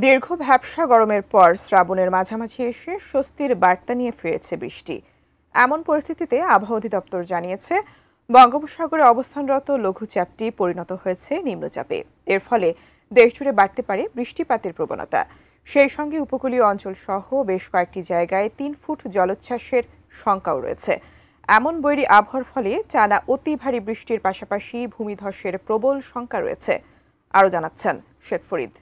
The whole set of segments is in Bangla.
দীর্ঘ ভ্যাপসা গরমের পর শ্রাবণের মাঝামাঝি এসে স্বস্তির বার্তা নিয়ে ফিরেছে বৃষ্টি। এমন পরিস্থিতিতে আবহাওয়া অধিদপ্তর জানিয়েছে, বঙ্গোপসাগরে অবস্থানরত লঘুচাপটি পরিণত হয়েছে নিম্নচাপে। এর ফলে দেশজুড়ে বাড়তে পারে বৃষ্টিপাতের প্রবণতা। সেই সঙ্গে উপকূলীয় অঞ্চল সহ বেশ কয়েকটি জায়গায় ৩ ফুট জলোচ্ছ্বাসের শঙ্কাও রয়েছে। এমন বৈরী আবহাওয়ার ফলে টানা অতি ভারী বৃষ্টির পাশাপাশি ভূমিধসের প্রবল শঙ্কা রয়েছে। আরও জানাচ্ছেন শেখ ফরিদ।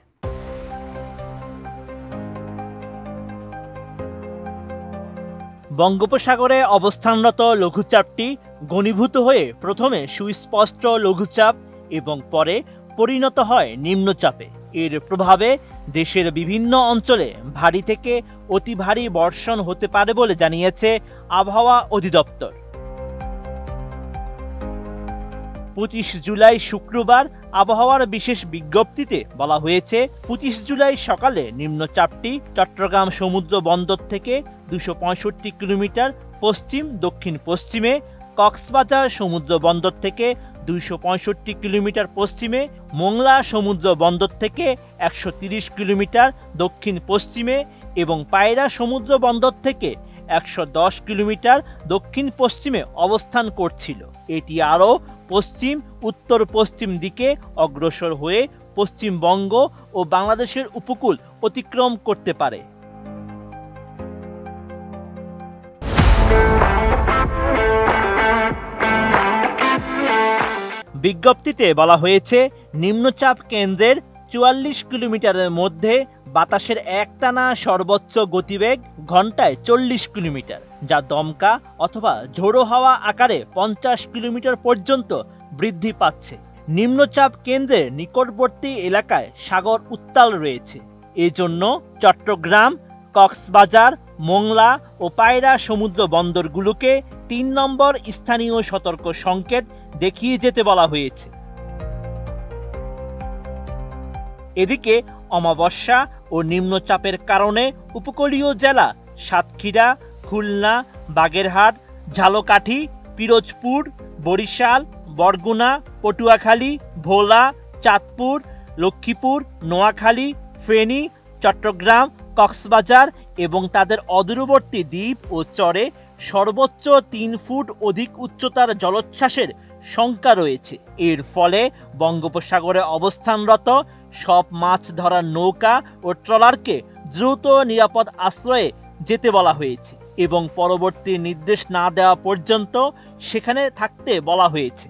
বঙ্গোপসাগরে অবস্থানরত লঘুচাপটি ঘনীভূত হয়ে প্রথমে সুস্পষ্ট লঘুচাপ এবং পরে পরিণত হয় নিম্নচাপে। এর প্রভাবে দেশের বিভিন্ন অঞ্চলে ভারী থেকে অতি ভারী বর্ষণ হতে পারে বলে জানিয়েছে আবহাওয়া অধিদপ্তর। ২৫ জুলাই শুক্রবার আবহাওয়ার বিশেষ বিজ্ঞপ্তিতে বলা হয়েছে, ২৫ জুলাই সকালে নিম্নচাপটি চট্টগ্রাম সমুদ্র বন্দর থেকে ২৬৫ কিলোমিটার পশ্চিম দক্ষিণ পশ্চিমে, কক্সবাজার সমুদ্র বন্দর থেকে ২৬৫ কিলোমিটার পশ্চিমে, মোংলা সমুদ্র বন্দর থেকে ১৩০ কিলোমিটার দক্ষিণ পশ্চিমে এবং পায়রা সমুদ্র বন্দর থেকে ১১০ কিলোমিটার দক্ষিণ পশ্চিমে অবস্থান করছিল। এটি আরও পশ্চিম উত্তর পশ্চিম দিকে অগ্রসর হয়ে পশ্চিমবঙ্গ ও বাংলাদেশের উপকূল অতিক্রম করতে পারে। বিজ্ঞপ্তিতে বলা হয়েছে, নিম্নচাপ কেন্দ্রের ৪৪ কিলোমিটারের মধ্যে বাতাসের একটানা সর্বোচ্চ গতিবেগ ঘন্টায় ৪০ কিলোমিটার, যা দমকা অথবা ঝোড়ো হাওয়া আকারে ৫০ কিলোমিটার পর্যন্ত বৃদ্ধি পাচ্ছে। নিম্নচাপ কেন্দ্রের নিকটবর্তী এলাকায় সাগর উত্তাল রয়েছে। এজন্য চট্টগ্রাম, কক্সবাজার, মোংলা ও পায়রা সমুদ্র বন্দরগুলোকে ৩ নম্বর স্থানীয় সতর্ক সংকেত দেখিয়ে যেতে বলা হয়েছে। এদিকে অমাবস্যা ও নিম্নচাপের কারণে উপকূলীয় জেলা সাতক্ষীরা, খুলনা, বাগেরহাট, ঝালকাঠি, পিরোজপুর, বরিশাল, বরগুনা, পটুয়াখালী, ভোলা, চাঁদপুর, লক্ষ্মীপুর, নোয়াখালী, ফেনী, চট্টগ্রাম, কক্সবাজার এবং তাদের অদূরবর্তী দ্বীপ ও চরে সর্বোচ্চ ৩ ফুট অধিক উচ্চতার জলোচ্ছ্বাসের শঙ্কা রয়েছে। এর ফলে বঙ্গোপসাগরে অবস্থানরত সব মাছ ধরার নৌকা ও ট্রলারকে দ্রুত নিরাপদ আশ্রয়ে যেতে বলা হয়েছে এবং পরবর্তী নির্দেশ না দেওয়া পর্যন্ত সেখানে থাকতে বলা হয়েছে।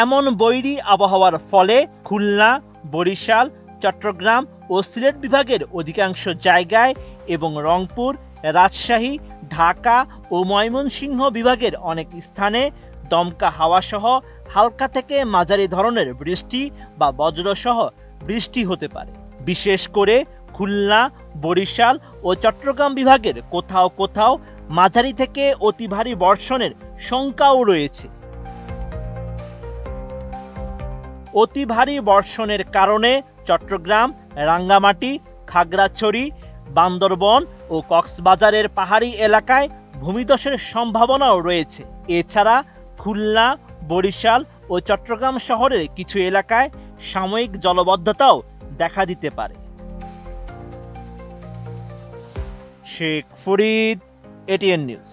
এমন বৈরী আবহাওয়ার ফলে খুলনা, বরিশাল, চট্টগ্রাম ও সিলেট বিভাগের অধিকাংশ জায়গায় এবং রংপুর, রাজশাহী, ঢাকা ও ময়মনসিংহ বিভাগের অনেক স্থানে দমকা হাওয়াসহ হালকা থেকে মাঝারি ধরনের বৃষ্টি বা বজ্রসহ বৃষ্টি হতে পারে। বিশেষ করে খুলনা, বরিশাল ও চট্টগ্রাম বিভাগের কোথাও কোথাও মাঝারি থেকে অতি ভারী বর্ষণের শঙ্কাও রয়েছে। অতি ভারী বর্ষণের কারণে চট্টগ্রাম, রাঙ্গামাটি, খাগড়াছড়ি, বান্দরবন ও কক্সবাজারের পাহাড়ি এলাকায় ভূমিধসের সম্ভাবনাও রয়েছে। এছাড়া খুলনা, বরিশাল ও চট্টগ্রাম শহরের কিছু এলাকায় সাময়িক জলবদ্ধতাও দেখা দিতে পারে। Sheikh Farid, ATN news.